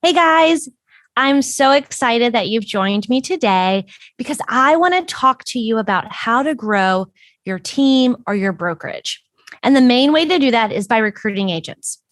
Hey guys, I'm so excited that you've joined me today because I want to talk to you about how to grow your team or your brokerage. And the main way to do that is by recruiting agents.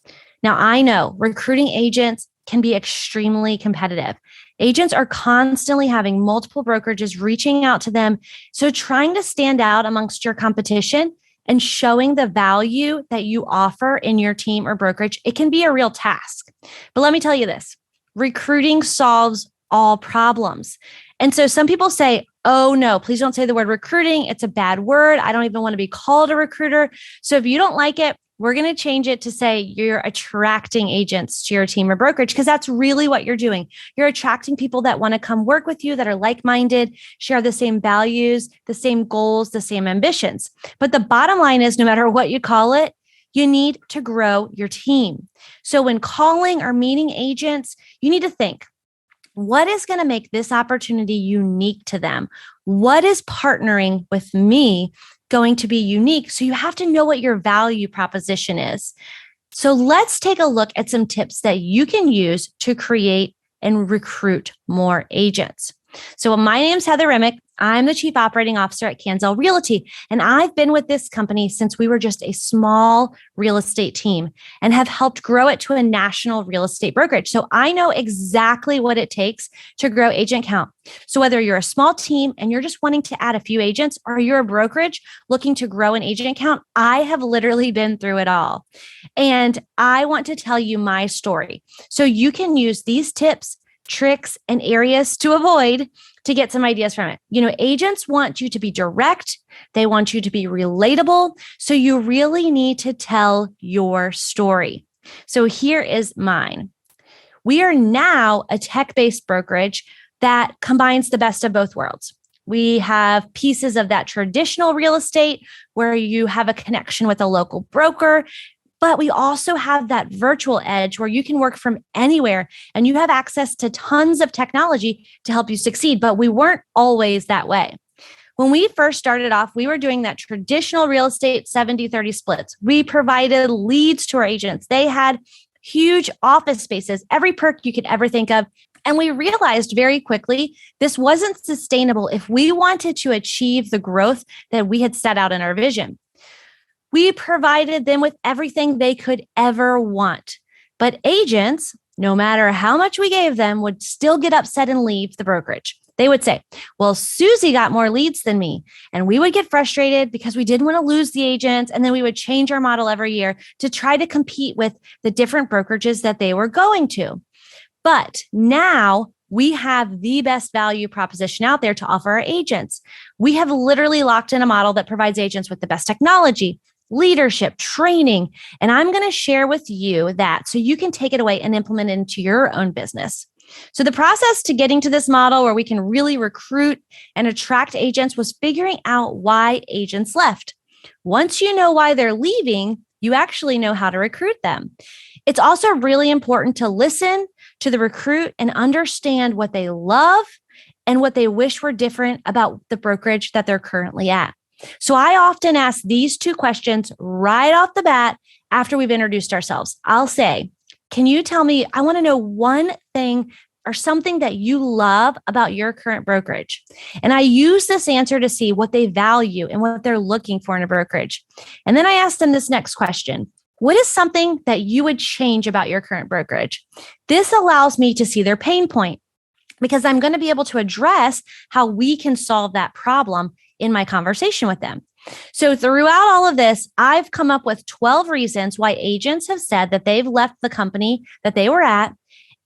Now, I know recruiting agents can be extremely competitive. Agents are constantly having multiple brokerages reaching out to them. So, trying to stand out amongst your competition and showing the value that you offer in your team or brokerage, it can be a real task. But let me tell you this, recruiting solves all problems. And so some people say, oh no, please don't say the word recruiting. It's a bad word. I don't even want to be called a recruiter. So if you don't like it, we're going to change it to say you're attracting agents to your team or brokerage, because that's really what you're doing. You're attracting people that want to come work with you, that are like-minded, share the same values, the same goals, the same ambitions. But the bottom line is, no matter what you call it, you need to grow your team. So when calling or meeting agents, you need to think, what is going to make this opportunity unique to them? What is partnering with me going to be unique? So you have to know what your value proposition is. So let's take a look at some tips that you can use to create and recruit more agents. So my name's Heather Remick. I'm the Chief Operating Officer at CanZell Realty, and I've been with this company since we were just a small real estate team and have helped grow it to a national real estate brokerage. So I know exactly what it takes to grow agent count. So whether you're a small team and you're just wanting to add a few agents, or you're a brokerage looking to grow an agent count, I have literally been through it all. And I want to tell you my story so you can use these tips, tricks, and areas to avoid to get some ideas from it. You know, agents want you to be direct. They want you to be relatable. So you really need to tell your story. So here is mine. We are now a tech-based brokerage that combines the best of both worlds. We have pieces of that traditional real estate where you have a connection with a local broker, but we also have that virtual edge where you can work from anywhere and you have access to tons of technology to help you succeed. But we weren't always that way. When we first started off, we were doing that traditional real estate 70-30 splits. We provided leads to our agents. They had huge office spaces, every perk you could ever think of. And we realized very quickly this wasn't sustainable if we wanted to achieve the growth that we had set out in our vision. We provided them with everything they could ever want. But agents, no matter how much we gave them, would still get upset and leave the brokerage. They would say, well, Susie got more leads than me. And we would get frustrated because we didn't want to lose the agents. And then we would change our model every year to try to compete with the different brokerages that they were going to. But now we have the best value proposition out there to offer our agents. We have literally locked in a model that provides agents with the best technology, leadership, training. And I'm going to share with you that so you can take it away and implement it into your own business. So the process to getting to this model where we can really recruit and attract agents was figuring out why agents left. Once you know why they're leaving, you actually know how to recruit them. It's also really important to listen to the recruit and understand what they love and what they wish were different about the brokerage that they're currently at. So I often ask these two questions right off the bat after we've introduced ourselves. I'll say, can you tell me, I want to know one thing or something that you love about your current brokerage? And I use this answer to see what they value and what they're looking for in a brokerage. And then I ask them this next question. What is something that you would change about your current brokerage? This allows me to see their pain point because I'm going to be able to address how we can solve that problem in my conversation with them. So throughout all of this, I've come up with 12 reasons why agents have said that they've left the company that they were at,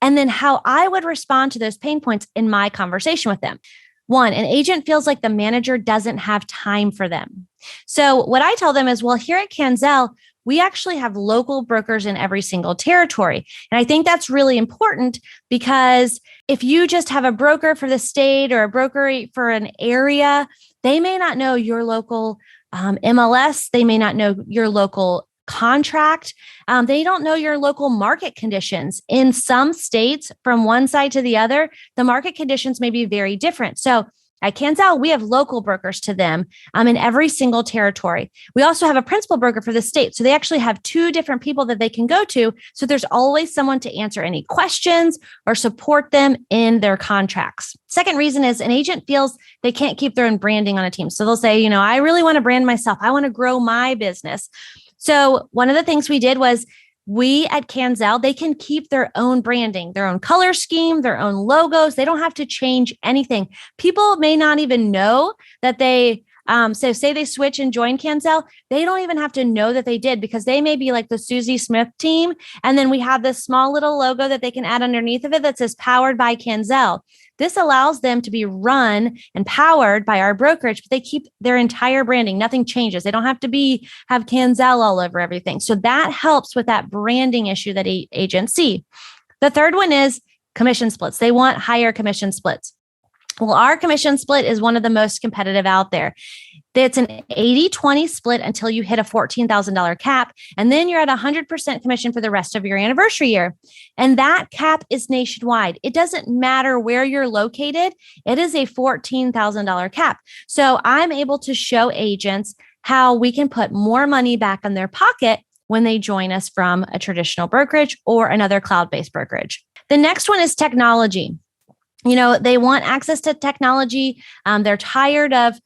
and then how I would respond to those pain points in my conversation with them. One, an agent feels like the manager doesn't have time for them. So what I tell them is, well, here at CanZell, we actually have local brokers in every single territory. And I think that's really important because if you just have a broker for the state or a broker for an area, they may not know your local MLS. They may not know your local contract. They don't know your local market conditions. In some states, from one side to the other, the market conditions may be very different. So At CanZell, we have local brokers to them in every single territory. We also have a principal broker for the state. So they actually have two different people that they can go to. So there's always someone to answer any questions or support them in their contracts. Second reason is an agent feels they can't keep their own branding on a team. So they'll say, I really want to brand myself. I want to grow my business. So one of the things we did was we at CanZell, they can keep their own branding, their own color scheme, their own logos. They don't have to change anything. People may not even know that they, so say they switch and join CanZell, they don't even have to know that they did because they may be like the Susie Smith team. And then we have this small little logo that they can add underneath of it that says powered by CanZell. This allows them to be run and powered by our brokerage, but they keep their entire branding. Nothing changes. They don't have to have CanZell all over everything. So that helps with that branding issue that agents see. The third one is commission splits. They want higher commission splits. Well, our commission split is one of the most competitive out there. It's an 80-20 split until you hit a $14,000 cap. And then you're at 100% commission for the rest of your anniversary year. And that cap is nationwide. It doesn't matter where you're located. It is a $14,000 cap. So I'm able to show agents how we can put more money back in their pocket when they join us from a traditional brokerage or another cloud-based brokerage. The next one is technology. They want access to technology. They're tired of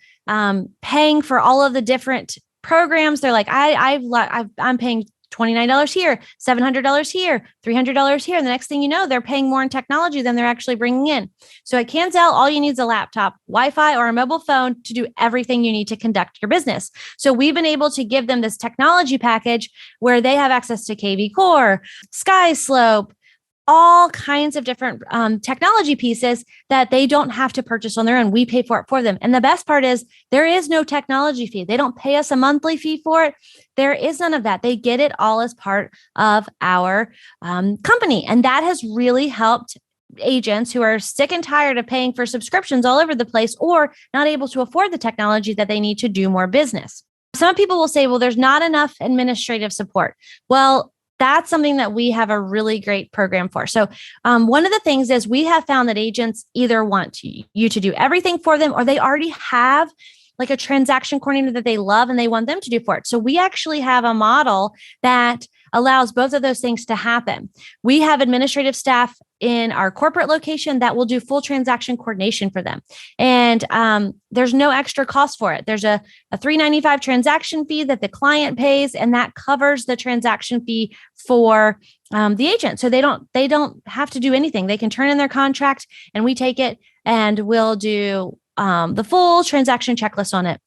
paying for all of the different programs. They're like, I'm paying $29 here, $700 here, $300 here. And the next thing you know, they're paying more in technology than they're actually bringing in. So at CanZell, all you need is a laptop, Wi-Fi, or a mobile phone to do everything you need to conduct your business. So we've been able to give them this technology package where they have access to KV Core, SkySlope, all kinds of different technology pieces that they don't have to purchase on their own. We pay for it for them. And the best part is there is no technology fee. They don't pay us a monthly fee for it. There is none of that. They get it all as part of our company. And that has really helped agents who are sick and tired of paying for subscriptions all over the place or not able to afford the technology that they need to do more business. Some people will say, well, there's not enough administrative support. Well, that's something that we have a really great program for. So one of the things is we have found that agents either want you to do everything for them or they already have like a transaction coordinator that they love and they want them to do for it. So we actually have a model that allows both of those things to happen. We have administrative staff in our corporate location that will do full transaction coordination for them. And there's no extra cost for it. There's a $395 transaction fee that the client pays, and that covers the transaction fee for the agent. So they don't have to do anything. They can turn in their contract and we take it and we'll do the full transaction checklist on it.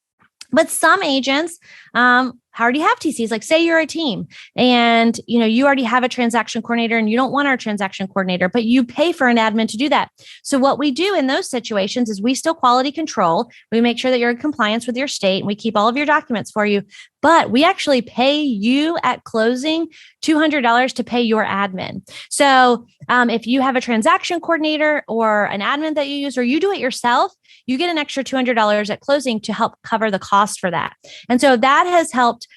But some agents already have TCs. Like say you're a team and you already have a transaction coordinator and you don't want our transaction coordinator, but you pay for an admin to do that. So what we do in those situations is we still quality control. We make sure that you're in compliance with your state and we keep all of your documents for you. But we actually pay you at closing $200 to pay your admin. So if you have a transaction coordinator or an admin that you use, or you do it yourself, you get an extra $200 at closing to help cover the cost for that. And so that has helped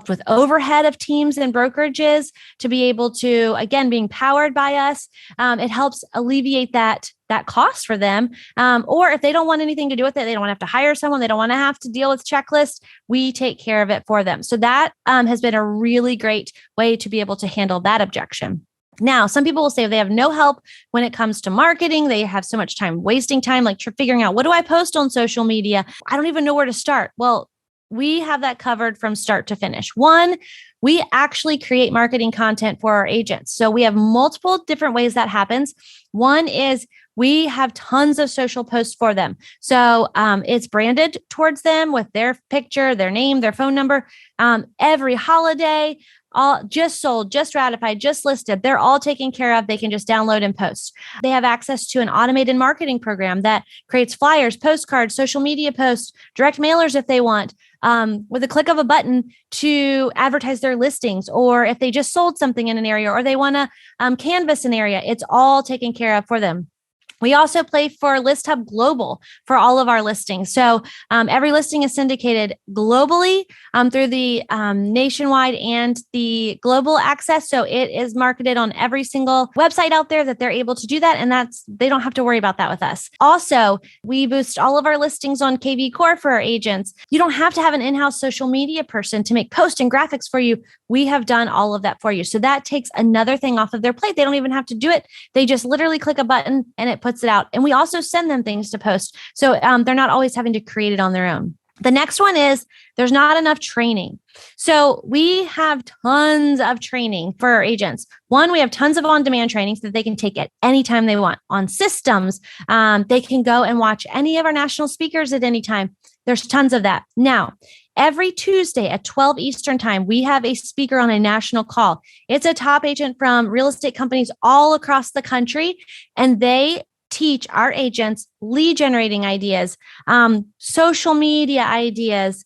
with overhead of teams and brokerages to be able to, again, being powered by us. It helps alleviate that cost for them. Or if they don't want anything to do with it, they don't want to have to hire someone, they don't want to have to deal with checklists, we take care of it for them. So that has been a really great way to be able to handle that objection. Now, some people will say they have no help when it comes to marketing. They have so much time, wasting time, like figuring out, what do I post on social media? I don't even know where to start. Well, we have that covered from start to finish. One, we actually create marketing content for our agents. So we have multiple different ways that happens. One is we have tons of social posts for them. So it's branded towards them with their picture, their name, their phone number, every holiday, all just sold, just ratified, just listed. They're all taken care of. They can just download and post. They have access to an automated marketing program that creates flyers, postcards, social media posts, direct mailers if they want, with a click of a button to advertise their listings, or if they just sold something in an area or they want to canvas an area, it's all taken care of for them. We also pay for List Hub Global for all of our listings. So every listing is syndicated globally through the nationwide and the global access. So it is marketed on every single website out there that they're able to do that. And they don't have to worry about that with us. Also, we boost all of our listings on KV Core for our agents. You don't have to have an in-house social media person to make posts and graphics for you. We have done all of that for you. So that takes another thing off of their plate. They don't even have to do it. They just literally click a button and it puts it out. And we also send them things to post. So they're not always having to create it on their own. The next one is there's not enough training. So we have tons of training for our agents. One, we have tons of on-demand trainings that they can take at any time they want on systems. They can go and watch any of our national speakers at any time. There's tons of that. Now, every Tuesday at 12 Eastern time, we have a speaker on a national call. It's a top agent from real estate companies all across the country, and they teach our agents lead generating ideas, social media ideas,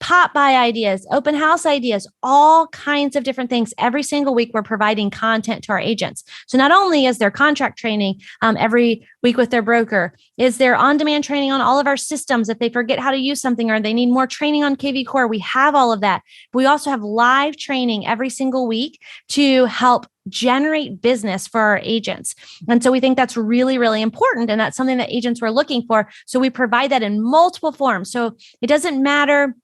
pop by ideas, open house ideas, all kinds of different things. Every single week, we're providing content to our agents. So not only is there contract training every week with their broker, is there on-demand training on all of our systems if they forget how to use something or they need more training on KV Core, we have all of that. But we also have live training every single week to help generate business for our agents. And so we think that's really, really important. And that's something that agents were looking for. So we provide that in multiple forms. So it doesn't matter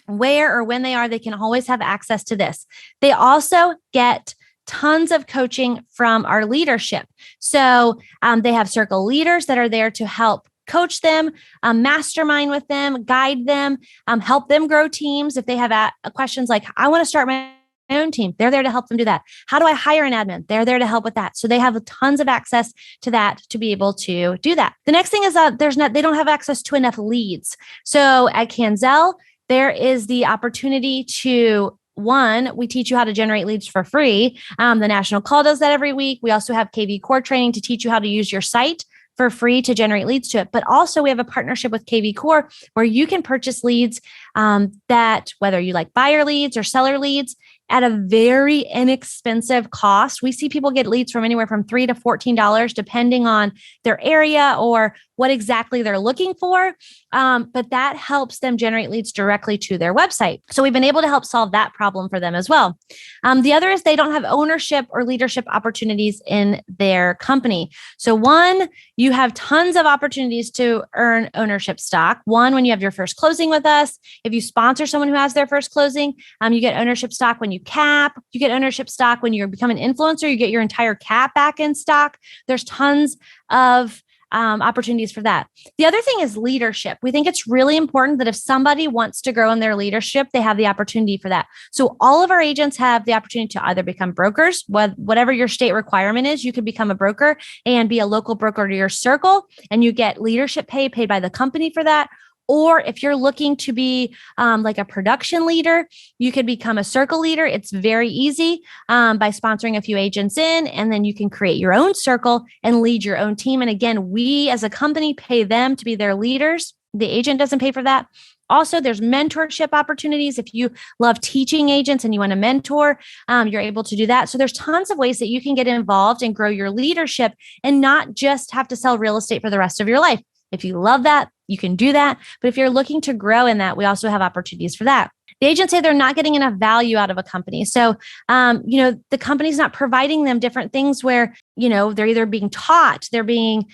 where or when they are, they can always have access to this. They also get tons of coaching from our leadership. So they have circle leaders that are there to help coach them, mastermind with them, guide them, help them grow teams. If they have questions like, I want to start my own team, they're there to help them do that. How do I hire an admin? They're there to help with that. So they have tons of access to that to be able to do that. The next thing is that they don't have access to enough leads. So at CanZell, there is the opportunity to, one, we teach you how to generate leads for free. The National Call does that every week. We also have KV Core training to teach you how to use your site for free to generate leads to it. But also we have a partnership with KV Core where you can purchase leads that, whether you like buyer leads or seller leads, at a very inexpensive cost. We see people get leads from anywhere from $3 to $14, depending on their area or what exactly they're looking for. But that helps them generate leads directly to their website. So we've been able to help solve that problem for them as well. The other is they don't have ownership or leadership opportunities in their company. So one, you have tons of opportunities to earn ownership stock. One, when you have your first closing with us, if you sponsor someone who has their first closing, you get ownership stock when you cap, you get ownership stock when you become an influencer, you get your entire cap back in stock. There's tons of opportunities for that. The other thing is leadership. We think it's really important that if somebody wants to grow in their leadership, they have the opportunity for that. So all of our agents have the opportunity to either become brokers, whatever your state requirement is, you could become a broker and be a local broker to your circle, and you get leadership paid by the company for that. Or if you're looking to be like a production leader, you could become a circle leader. It's very easy by sponsoring a few agents in, and then you can create your own circle and lead your own team. And again, we as a company pay them to be their leaders. The agent doesn't pay for that. Also, there's mentorship opportunities. If you love teaching agents and you want to mentor, you're able to do that. So there's tons of ways that you can get involved and grow your leadership and not just have to sell real estate for the rest of your life. If you love that, you can do that. But if you're looking to grow in that, we also have opportunities for that. The agents say they're not getting enough value out of a company. So, the company's not providing them different things where, they're either being taught, they're being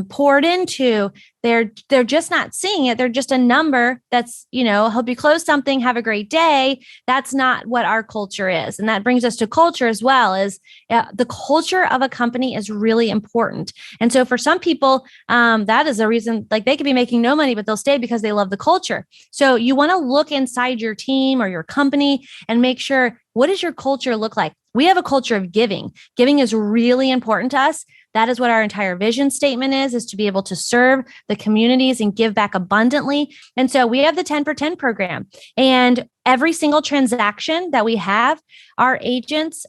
poured into, they're just not seeing it. They're just a number that's, hope you close something, have a great day. That's not what our culture is. And that brings us to culture as well, is the culture of a company is really important. And so for some people, that is a reason, like they could be making no money, but they'll stay because they love the culture. So you want to look inside your team or your company and make sure, what does your culture look like? We have a culture of giving. Giving is really important to us. That is what our entire vision statement is to be able to serve the communities and give back abundantly. And so we have the 10 for 10 program, and every single transaction that we have, our agents,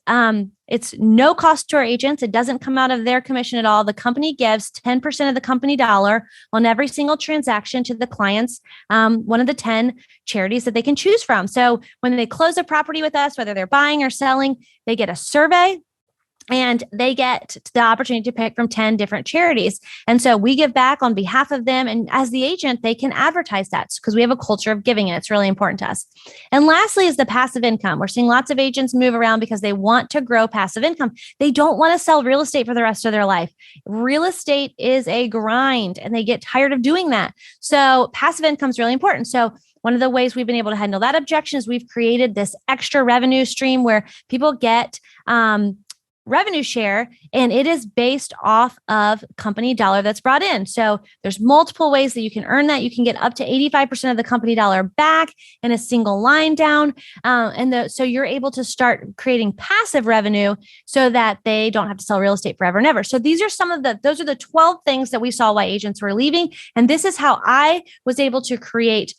it's no cost to our agents. It doesn't come out of their commission at all. The company gives 10% of the company dollar on every single transaction to the clients, one of the 10 charities that they can choose from. So when they close a property with us, whether they're buying or selling, they get a survey. and they get the opportunity to pick from 10 different charities. And so we give back on behalf of them. And as the agent, they can advertise that because we have a culture of giving, and it's really important to us. And lastly is the passive income. We're seeing lots of agents move around because they want to grow passive income. They don't want to sell real estate for the rest of their life. Real estate is a grind and they get tired of doing that. So passive income is really important. So one of the ways we've been able to handle that objection is we've created this extra revenue stream where people get revenue share, and it is based off of company dollar that's brought in. So there's multiple ways that you can earn that. You can get up to 85% of the company dollar back in a single line down. So you're able to start creating passive revenue so that they don't have to sell real estate forever and ever. So those are the 12 things that we saw why agents were leaving. And this is how I was able to create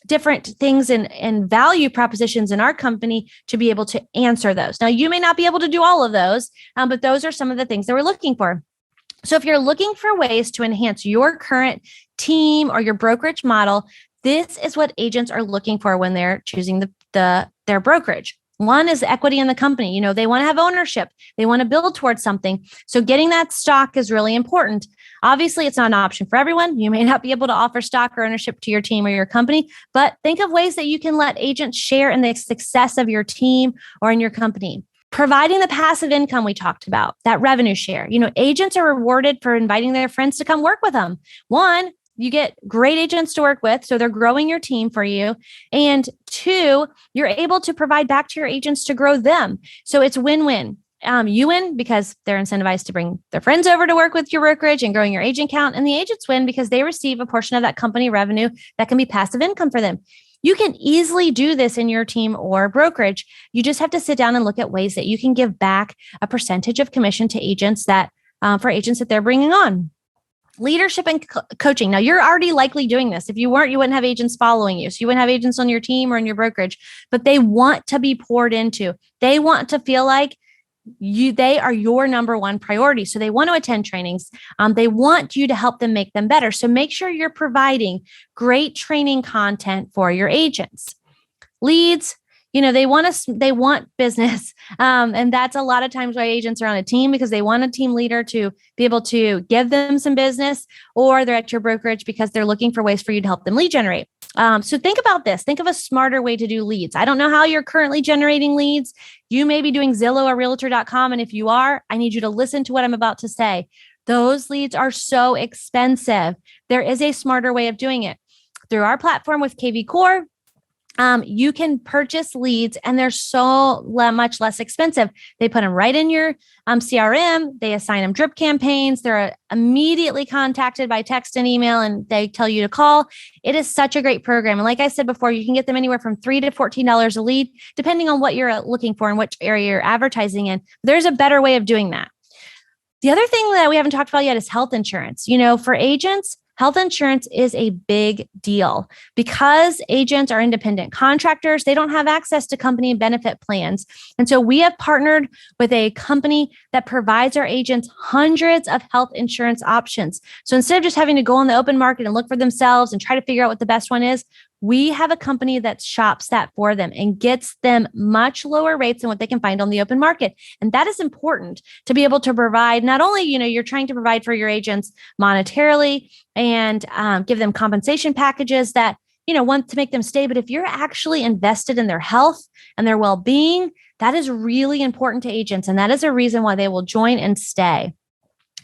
different things and value propositions in our company to be able to answer those. Now, you may not be able to do all of those, but those are some of the things that we're looking for. So if you're looking for ways to enhance your current team or your brokerage model, this is what agents are looking for when they're choosing their brokerage. One is equity in the company. They want to have ownership. They want to build towards something. So getting that stock is really important. Obviously, it's not an option for everyone. You may not be able to offer stock or ownership to your team or your company, but think of ways that you can let agents share in the success of your team or in your company. Providing the passive income we talked about, that revenue share. Agents are rewarded for inviting their friends to come work with them. One, you get great agents to work with, so they're growing your team for you. And two, you're able to provide back to your agents to grow them. So it's win-win. You win because they're incentivized to bring their friends over to work with your brokerage and growing your agent count. And the agents win because they receive a portion of that company revenue that can be passive income for them. You can easily do this in your team or brokerage. You just have to sit down and look at ways that you can give back a percentage of commission to agents for agents that they're bringing on. Leadership and coaching. Now, you're already likely doing this. If you weren't, you wouldn't have agents following you. So you wouldn't have agents on your team or in your brokerage, but they want to be poured into. They want to feel like they are your number one priority. So they want to attend trainings. They want you to help them make them better. So make sure you're providing great training content for your agents. Leads. They want business. And that's a lot of times why agents are on a team, because they want a team leader to be able to give them some business, or they're at your brokerage because they're looking for ways for you to help them lead generate. So think about this. Think of a smarter way to do leads. I don't know how you're currently generating leads. You may be doing Zillow or Realtor.com. And if you are, I need you to listen to what I'm about to say. Those leads are so expensive. There is a smarter way of doing it. Through our platform with KV Core, you can purchase leads and they're so much less expensive. They put them right in your CRM. They assign them drip campaigns. They're immediately contacted by text and email, and they tell you to call. It is such a great program. And like I said before, you can get them anywhere from $3 to $14 a lead, depending on what you're looking for and which area you're advertising in. There's a better way of doing that. The other thing that we haven't talked about yet is health insurance. For agents, health insurance is a big deal because agents are independent contractors. They don't have access to company benefit plans. And so we have partnered with a company that provides our agents hundreds of health insurance options. So instead of just having to go on the open market and look for themselves and try to figure out what the best one is, we have a company that shops that for them and gets them much lower rates than what they can find on the open market. And that is important to be able to provide. Not only, you're trying to provide for your agents monetarily and give them compensation packages that, want to make them stay. But if you're actually invested in their health and their well-being, that is really important to agents. And that is a reason why they will join and stay.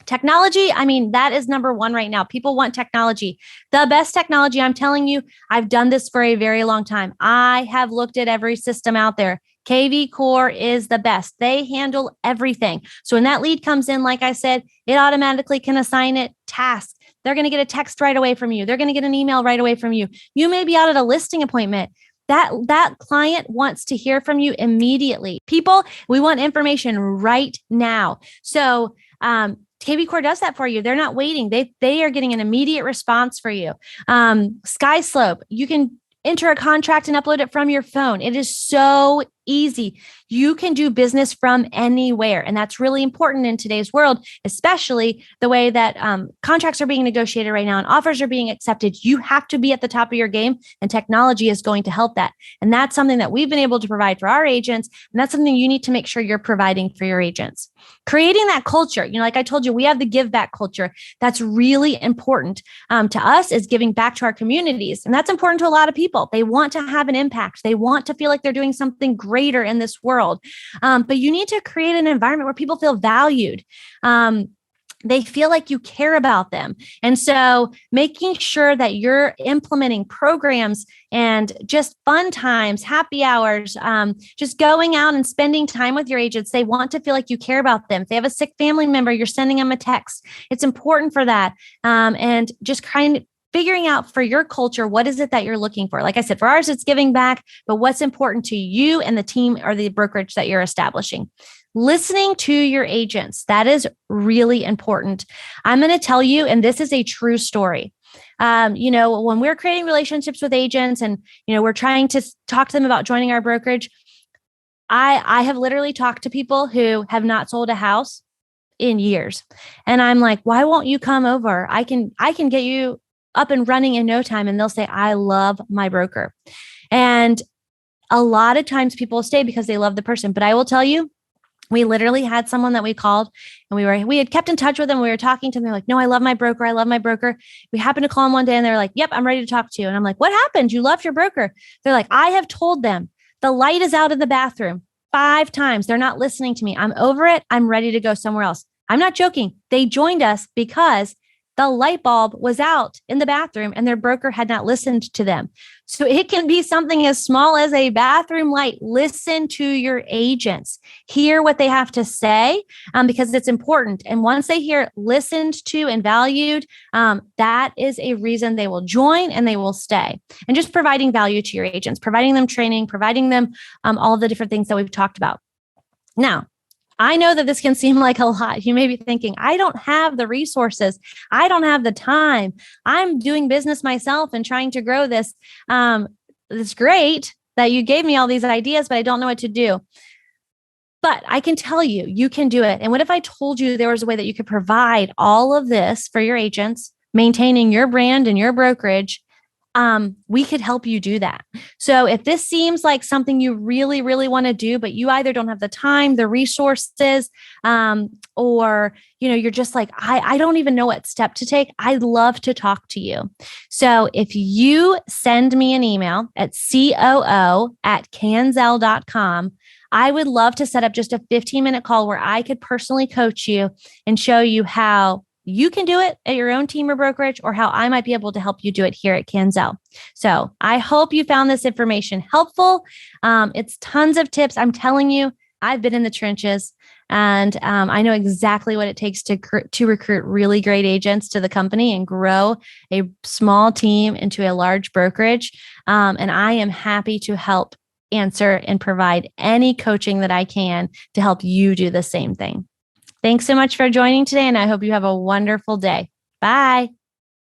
Technology, that is number one right now. People want technology. The best technology, I'm telling you, I've done this for a very long time. I have looked at every system out there. KV Core is the best. They handle everything. So when that lead comes in, like I said, it automatically can assign it tasks. They're going to get a text right away from you. They're going to get an email right away from you. You may be out at a listing appointment. That client wants to hear from you immediately. People, we want information right now. So, KV Core does that for you. They're not waiting. They are getting an immediate response for you. SkySlope, you can enter a contract and upload it from your phone. It is so easy. You can do business from anywhere. And that's really important in today's world, especially the way that contracts are being negotiated right now and offers are being accepted. You have to be at the top of your game, and technology is going to help that. And that's something that we've been able to provide for our agents. And that's something you need to make sure you're providing for your agents. Creating that culture, like I told you, we have the give back culture. That's really important to us, is giving back to our communities. And that's important to a lot of people. They want to have an impact. They want to feel like they're doing something greater in this world. But you need to create an environment where people feel valued. They feel like you care about them. And so making sure that you're implementing programs and just fun times, happy hours, just going out and spending time with your agents. They want to feel like you care about them. If they have a sick family member, you're sending them a text. It's important for that. And just kind of figuring out for your culture, what is it that you're looking for? Like I said, for ours, it's giving back, but what's important to you and the team or the brokerage that you're establishing. Listening to your agents, that is really important. I'm going to tell you, and this is a true story. When we're creating relationships with agents and, we're trying to talk to them about joining our brokerage, I have literally talked to people who have not sold a house in years. And I'm like, why won't you come over? I can get you up and running in no time. And they'll say, I love my broker. And a lot of times people stay because they love the person. But I will tell you, we literally had someone that we called and we had kept in touch with them. We were talking to them. They're like, no, I love my broker. I love my broker. We happened to call them one day and they're like, yep, I'm ready to talk to you. And I'm like, what happened? You loved your broker. They're like, I have told them the light is out in the bathroom 5 times. They're not listening to me. I'm over it. I'm ready to go somewhere else. I'm not joking. They joined us because the light bulb was out in the bathroom and their broker had not listened to them. So it can be something as small as a bathroom light. Listen to your agents, hear what they have to say, because it's important. And once they hear listened to and valued, that is a reason they will join and they will stay. And just providing value to your agents, providing them training, providing them all of the different things that we've talked about. Now, I know that this can seem like a lot. You may be thinking, I don't have the resources. I don't have the time. I'm doing business myself and trying to grow this. It's great that you gave me all these ideas, but I don't know what to do. But I can tell you, you can do it. And what if I told you there was a way that you could provide all of this for your agents, maintaining your brand and your brokerage? We could help you do that. So if this seems like something you really, really want to do, but you either don't have the time, the resources, or, you're just like, I don't even know what step to take, I'd love to talk to you. So if you send me an email at coo@canzell.com, I would love to set up just a 15-minute call where I could personally coach you and show you how you can do it at your own team or brokerage, or how I might be able to help you do it here at CanZell. So I hope you found this information helpful. It's tons of tips. I'm telling you, I've been in the trenches and I know exactly what it takes to recruit really great agents to the company and grow a small team into a large brokerage. And I am happy to help answer and provide any coaching that I can to help you do the same thing. Thanks so much for joining today, and I hope you have a wonderful day. Bye.